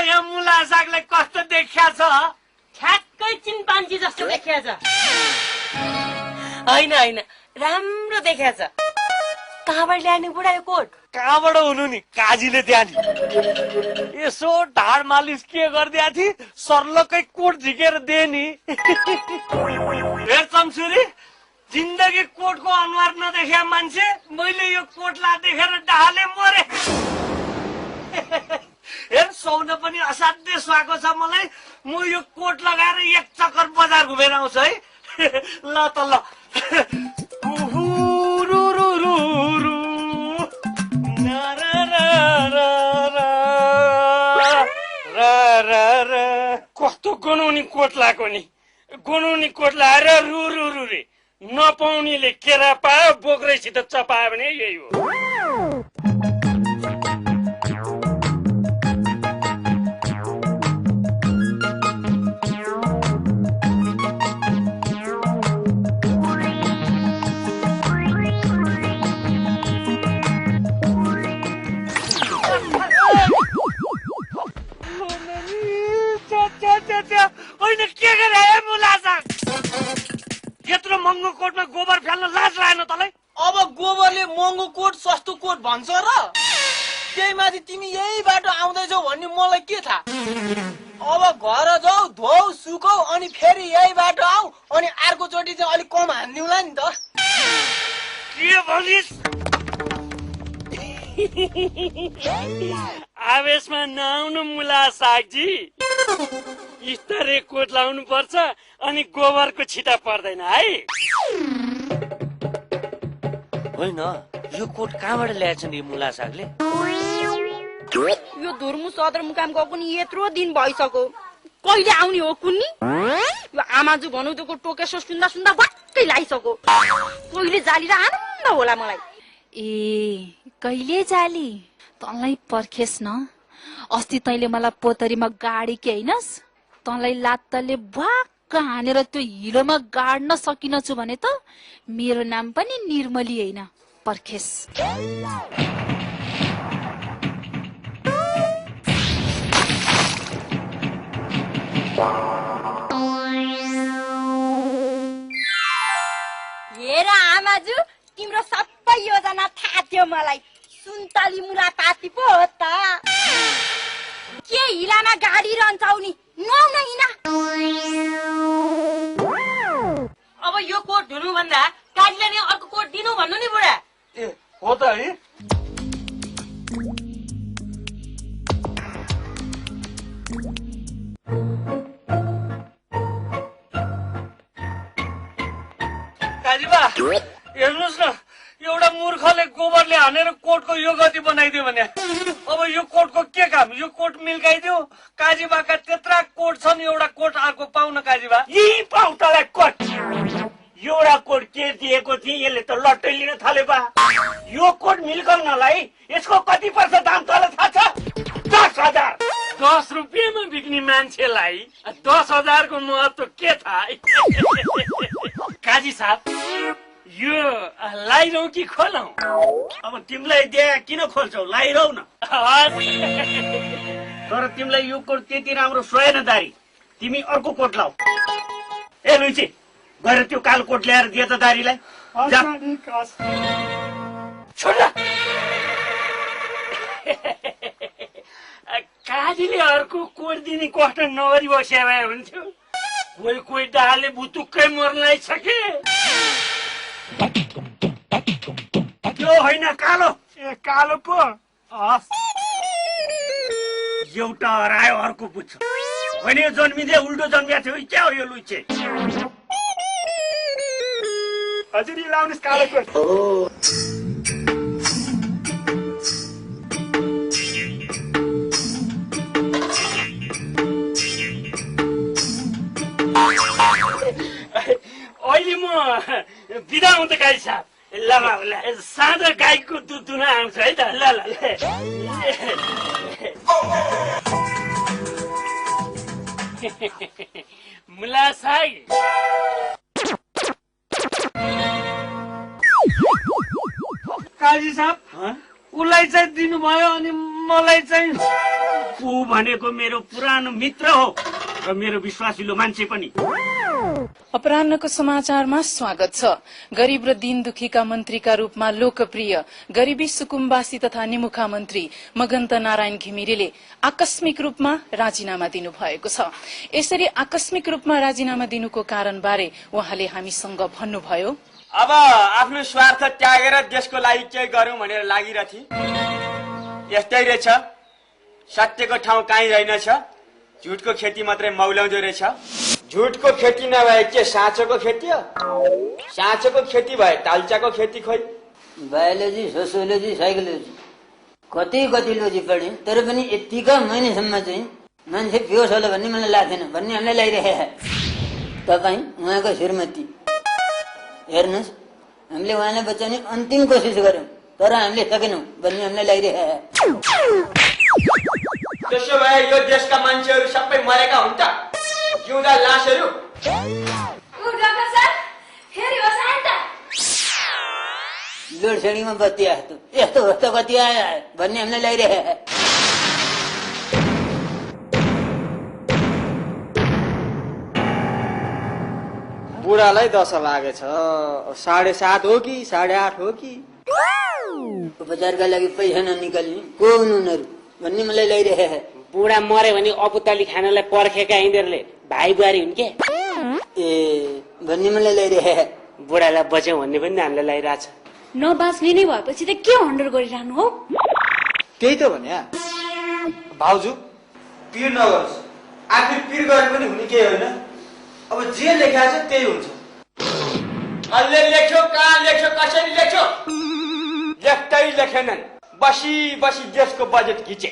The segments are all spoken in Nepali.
यहाँ मुला सागलाई कस्तो देखिया छ ठ्याक्कै चिम्पान्जी जस्तो देखिया छ हैन हैन राम्रो देखिया छ कहाँबाट ल्याउने बुढा यो कोट कहाँबाट हुनु नि काजीले त्यहाँ नि यसो ढाड मालिस के गरिदिया थी सर्लकै कोट झिकेर दे नि हेर चम्सुरी जिन्दगी कोटको अनुहार नदेखिया मान्छे मैले यो कोटला देखेर डाले मरे हेर सौन पनि असाध्य सुहाएको छ मलाई म यो कोट लगाएर एक चक्कर बजार घुमेर आउँछु है ल त ल कस्तो गनाउने कोट लाएको नि गनाउने कोट लाएर रु रु रु रे नपाउनेले केरा पायो बोक्रेसित चपायो भने यही हो होइन के गरे मुला साग यत्रो महँगो कोटमा गोबर फ्याल्न लाज लागेन तँलाई अब गोबरले महँगो कोट सस्तो कोट भन्छ र त्यही माथि तिमी यही बाटो आउँदैछौ भन्ने मलाई के थाहा अब घर जाऊ धोऊ सुकौ अनि फेरि यही बाटो आऊ अनि अर्को चोटि चाहिँ अलिक कम हान्दिउँला नि त के भनिस् आवेशमा नआउनु मुला सागजी स्तरे कोट लाउनु पर्छ अनि गोबरको छिटा पर्दैन है होइन यो कोट कहाँबाट ल्याएछ नि मुला सागले यो धुर्मु सदरमुकाम गएको नि यत्रो दिन भइसक्यो कहिले आउने हो कुन्नी यो आमाजु भनौँको टोकेसो सुन्दा सुन्दा वाक्कै लागिसक्यो कहिले जाली र आनन्द होला मलाई ए कहिले जाली तँलाई पर्खेस् न अस्ति तैँले मलाई पोतरीमा गाडी के हैनस् तँलाई लात्ताले भ्वाक्क हानेर त्यो हिलोमा गाड्न सकिनछु भने त मेरो नाम पनि निर्मली हैन पर्खेस् हेर आमाजु तिम्रो सबै योजना थाहा थियो मलाई सुन्तली मुला पाती पो हो त के हिलामा गाडी रहन्छौ नि नआउन हिना अब यो कोट धुनु भन्दा काजीले नि अर्को कोट दिनु भन्नु नि बुढा ए हो त है काजीबा हेर्नुहोस् न एउटा मूर्खले गोबरले हानेर कोटको यो गति बनाइदियो भने अब यो कोटको के काम यो कोट मिल्काइदियो काजीबाका त्यत्रा कोट छन् एउटा कोट अर्को पाउन काजीबा यही पाउ तँलाई कोट एउटा कोट के दिएको थिए यसले त लट्टै लिन थाले बा यो कोट मिल्काउनलाई यसको कति पर्छ दाम तँलाई थाहा छ 10,000 10 रुपियाँमा बिक्ने मान्छेलाई 10,000 को महत्व के थाहा काजी साहब यो लाइरौ कि खोलौ अब तिमीलाई दिए किन खोल्छौ लाइरौ न तर तिमीलाई यो कोट त्यति राम्रो सोएन दारी तिमी अर्को कोट लाऊ ए लुइची गएर त्यो कालो कोट ल्याएर दिए त दारीलाई छोड्दा काजीले अर्को कोट दिने कष्ट नगरी बस्या भए हुन्थ्यो कोही डाले बुतुक्कै मर्न सके यो होइन कालो ए कालो पो एउटा हरायो अर्को पुग्छ होइन यो जन्मिँदै उल्टो जन्मिएको थियो क्या हो यो लुइचे हजुर यो लाउनुहोस् कालो कोट अहिले म बिदा हुँ त गाई साहब ल सादा गाईको दुध दुन आउँछ है त ल मुला साग बाजी साहब उसलाई चाहिँ दिनुभयो अनि मलाई चाहिँ ऊ भनेको मेरो पुरानो मित्र हो र मेरो विश्वासिलो मान्छे पनि। अपराह्नको समाचारमा स्वागत छ। गरीब र दीन दुखीका मन्त्रीका रूपमा लोकप्रिय गरीबी सुकुम्बासी तथा निमुखा मन्त्री मगन्त नारायण घिमिरेले आकस्मिक रूपमा राजीनामा दिनुभएको छ। यसरी आकस्मिक रूपमा राजीनामा दिनुको कारणबारे उहाँले हामीसँग भन्नुभयो, अब आफ्नो स्वार्थ त्यागेर देशको लागि केही गरौं भनेर लागिरहेथे। यस्तै रहेछ, सत्यको ठाउँ कहीँ रहेनछ, झुटको खेती मात्रै मौलाउँदो रहेछ। झुटको खेती नभए के साँचोको खेती हो? साँचोको खेती भए तालचाको खेती खोइ। बायोलोजी, सोसियोलोजी, साइकोलोजी कति कति लोजी पढ्यो, तर पनि यतिका महिनासम्म चाहिँ मान्छे बेहोस होला भन्ने मलाई लाग्दैन भन्ने हामीलाई लागिरहेको छ। तपाईँ उहाँको श्रीमती हेर्नुहोस्, हामीले उहाँलाई बचाउने अन्तिम कोसिस गर्यौं तर हामीले सकेनौं भन्ने हामीलाई लागिरहेको छ। त्यसो भए यो देशका मान्छेहरू सबै मरेका हुन् त? जिउँदा लासहरू? लोड सेडिङमा बत्ती आयो, यस्तो होस् त कति आयो भन्ने हामीलाई लागिरहेको छ। बुढालाई दशा लागेछ, 7:30 हो कि 8:30 हो कि? उपचारका लागि पैसा ननिकाल्ने को हुनु उनीहरू भन्ने मलाई लागिरहेको छ। बुढा मर्यो भने अपुतली खानालाई पर्खेका यिनीहरूले भाइ बुहारी हुन् के? ए भन्ने मलाई लागिरहेको छ। बुढालाई बच्यौं भन्ने पनि हामीलाई लागिरहेछ। नबाच्ने नै भएपछि त के हन्डर गरिरहनु हो? त्यही त भने भाउजू, पिर नगर्नुहोस्। आखिर पिर गरे पनि हुने केही होइन। अब जे लेखा छ त्यही हुन्छ। कसले लेख्यो, कहाँ लेख्यो, कसरी लेख्यो? लेख्दै लेखेनन्, बसी बसी देशको बजेट खिचे।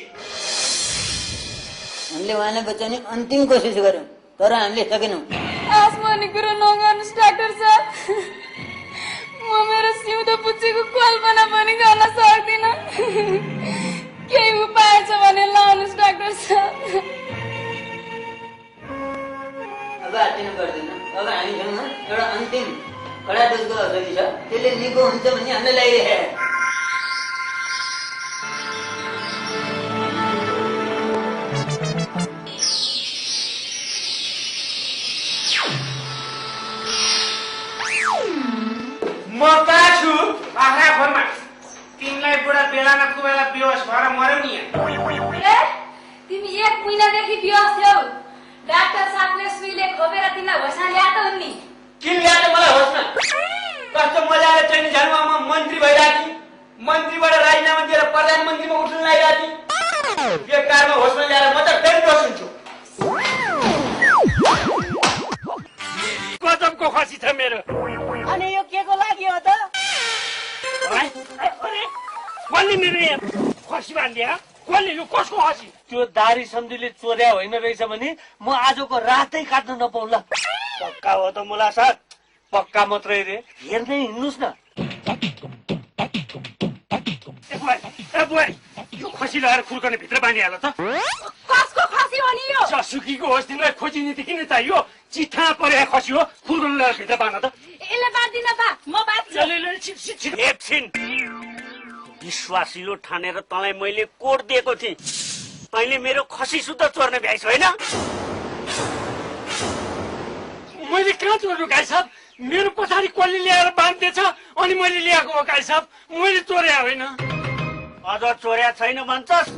हामीले उहाँलाई बचाउने अन्तिम कोसिस गर्यौं तर हामीले सकेनौं। आसमानी कुरो नगर्नुहोस् डाक्टर साहब, म मेरो सिउँदो पुच्चीको कल्पना पनि गर्न सक्दिनँ। केही उपाय छ भने लाउनुहोस् डाक्टर साहब। अब हातिनु पर्दैन। अब हामीसँग एउटा अन्तिम कडा डोजको औषधि छ, त्यसले निको हुन्छ भन्ने हामीलाई लागिरहेको छ। म कहाँ छु? आखा फोनमा तिमीलाई बुढा बेलामा कुबेला बेहोस भएर मर्यौ नि। तिमी 1 महिनादेखि बेहोस थियौ। डाक्टर साहबले सुईले खोपेर तिमीलाई होसमा ल्याएको हुन् नि। किन ल्याएर मलाई होस् न? कस्तो मजाले ट्रेनिङ झालमा म मन्त्री भइरहेको थिएँ, मन्त्रीबाट राजीनामा दिएर प्रधानमन्त्रीमा उठ्न लागिरहेको थिएँ। बेकारमा होसमा ल्याएर म त फेरि दोष हुन्छु। गजबको खसी छ मेरो। अनि यो के को लागि हो त? कसले मेरो यहाँ खसी बाँधिया? कसले? यो कसको खसी? त्यो दारी सम्झीले चोर्या होइन रहेछ भने म आजको रातै काट्न नपाउला। पक्का हो त मुला साहब? पक्का मात्रै रे, हेर्दै हिँड्नुस् न। ए बुहारी, यो खसी लगाएर खुर्कने भित्र बाँधिहाल त। कसको खसी हो नि यो? जसुकीको होस्, तिमीलाई खोजी नीति किन चाहियो? चिठा परे खसी हो, खुर्कन लगाएर भित्र बाँध त। यसले बाँधिन बा, म बाँध्छु। एकछिन, विश्वासिलो ठानेर तँलाई मैले कोड दिएको थिएँ, तैँले मेरो खसी सुद्धा चोर्ने भ्याइस होइन? मैले कहाँ चोर्नु गाई साहब? मेरो पछाडि कसले ल्याएर बाँध्दैछ अनि मैले ल्याएको हो गाई साहब, मैले चोर्या होइन। अझ चोर्या छैन भन्छस्?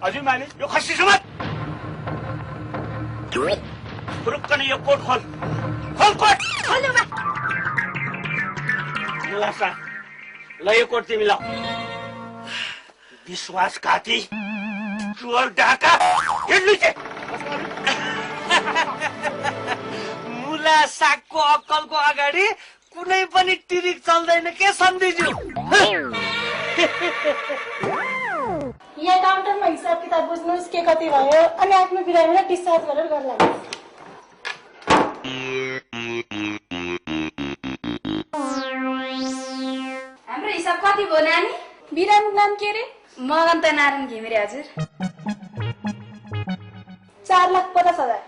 हजुर मालिक, यो खसी समात फुरुक्कन यो कोट खोल। खोल कोट। ल यो कोट तिमी ल। विश्वासघाती, चोर, डाका, मुला सागको अक्कलको अगाडि कुनै पनि टिरिक चल्दैन के सम्झिजु? यहाँ काउन्टरमा हिसाब किताब बुझ्नुहोस् के कति भयो अनि आफ्नो बिरामीलाई डिस्चार्ज गरेर घर लाग्नुहोस्। हाम्रो हिसाब कति भयो नानी? बिरामीको नाम के रे? मगन्त नारायण घिमिरे हजुर। 4,50,000।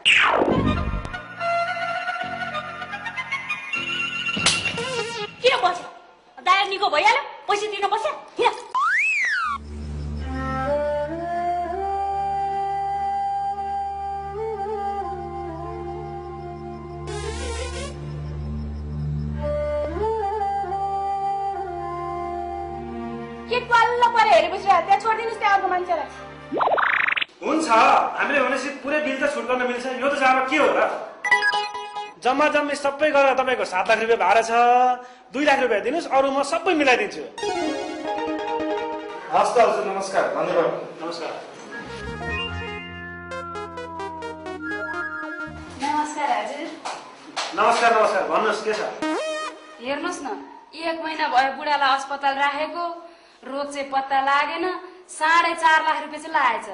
के बस्यो? दायाँ बिलको भइहाल्यो पैसा दिन बस्यो हिँड के कल्ल परे हेरेपछि त्यहाँ छोडिदिनुहोस् त्यहाँ अर्को मान्छेलाई हुन्छ हामीले भनेपछि पुरै बिल त छुट गर्न मिल्छ यो त जामा के हो र जम्मा जम्मी सबै गरेर तपाईँको 7 लाख रुपियाँ भाडा छ 2 लाख रुपियाँ दिनुहोस् अरू म सबै मिलाइदिन्छु हस् त हजुर नमस्कार धन्यवाद नमस्कार नमस्कार हजुर नमस्कार नमस्कार भन्नुहोस् के छ हेर्नुहोस् न 1 महिना भयो बुढालाई अस्पताल राखेको रोग चाहिँ पत्ता लागेन 4.5 लाख रुपियाँ चाहिँ लागेछ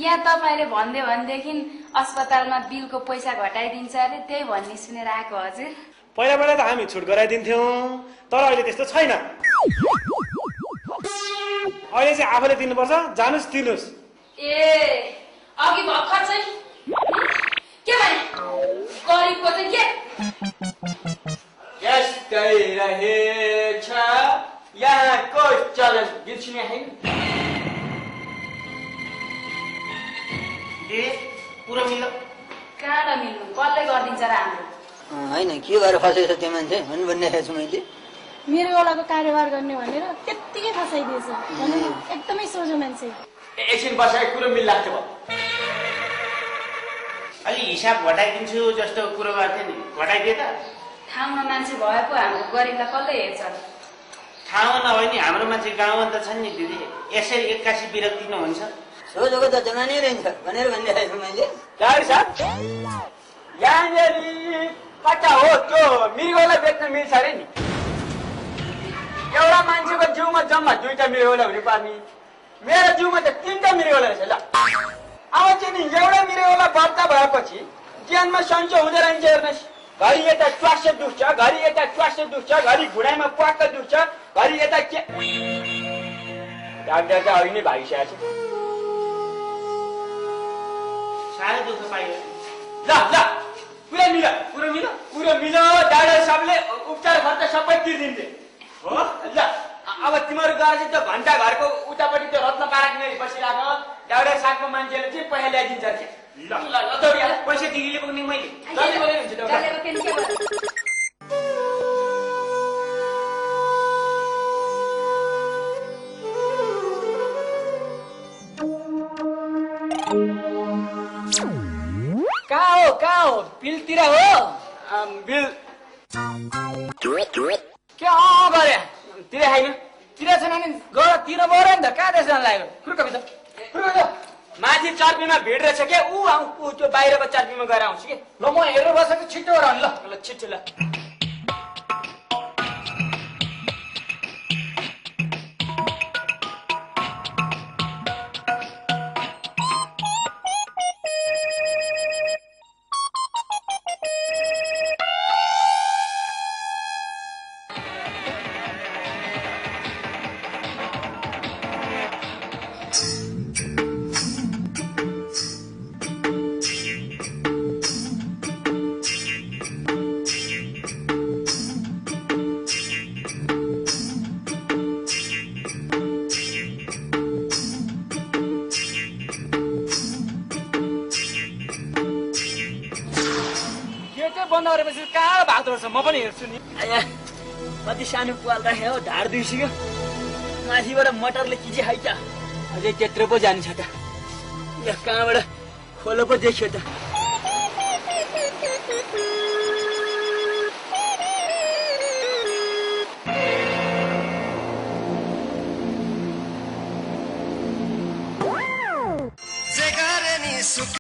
यहाँ तपाईँले भन्दै भनेदेखि अस्पतालमा बिलको पैसा घटाइदिन्छ अरे त्यही भन्ने सुनेर आएको हजुर पहिला पहिला त हामी छुट गराइदिन्थ्यौँ तर अहिले त्यस्तो छैन अहिले चाहिँ आफूले दिनुपर्छ जानुस् तिर्नुस् ए अघि भर्खर चाहिँ के भने गरिबको चाहिँ के यस्तै रहेछ यहाँको चलन गीत सुने है पुरो मिल्यो कहाँ मिल्नु कसले गरिदिन्छ र हाम्रो होइन के भएर फसेछ त्यो मान्छे भन्नु भनिरहेको छु मैले मेरो एउटाको कारोबार गर्ने भनेर त्यत्तिकै फसाइदिएछ एकदमै सोझो मान्छे एकछिन बसेको कुरो मिल्लाको भयो अलि हिसाब घटाइदिन्छु जस्तो कुरो गर्थे नि घटाइदिए त ठाउँमा मान्छे भएको हाम्रो गरिबलाई कसले हेर्छ ठाउँमा नभए नि हाम्रो मान्छे गाउँमा त छन् नि दिदी यसरी 81 विरक्ति नहुन्छ सोझोको त जमानै रहन्छ भनेर भनिरहेको छु मैले गाडी साहब यहाँनिर कता हो त्यो मृगौला बेच्न मिल्छ अरे नि एउटा मान्छेको जिउमा जम्मा 2टा मृगौला हुनु पर्ने मेरो जिउमा त 3टा मृगौला रहेछ ल अब चाहिँ नि एउटा मृगौला बढ्ता भएपछि ज्यानमा सन्चो हुँदै रहन्छ हेर्नुहोस् घरि यता च्वास्से दुख्छ घरि यता च्वास्से दुख्छ घरि घुँडामा प्वाक्क दुख्छ घरि यता के डाक्टर त अघि नै भागिसकेको छ साह्रै दुःख पाइयो ल ल पुरो मिलो डाक्टर साहबले उपचार खर्च सबै तिर्दिन्छे हो ल अब तिमीहरू गएर चाहिँ त्यो घन्टा घरको उतापट्टि त्यो रत्न पार्क नै बसिरहेको डाक्टर साहबको मान्छेले चाहिँ पैसा ल्याइदिन्छ अरे ल ल दौडिया पैसा दिदीले पुग्ने मैले जल्दी बोले हुन्छ डाक्टर कहाँ हो बिलतिर हो बिल के गरे तिर खाइन तिर छैन नि गएर तिर गएर नि त कहाँ त्यसमा लाग्यो खुर्का भित्र माथि चर्पीमा भिड रहेछ के ऊ त्यो बाहिरको चर्पीमा गएर आउँछु कि ल म हेरेर बसेको छिट्टो गर ल ल छिट्टो ल बन्द गरेपछि कहाँ भात रहेछ म पनि हेर्छु नि कति सानो पाल राखे हो ढाड दुइसिक्यो माथिबाट मटरले किची खाइछ अझै त्यत्रो पो जान्छ त यहाँ कहाँबाट खोलो पो देखियो त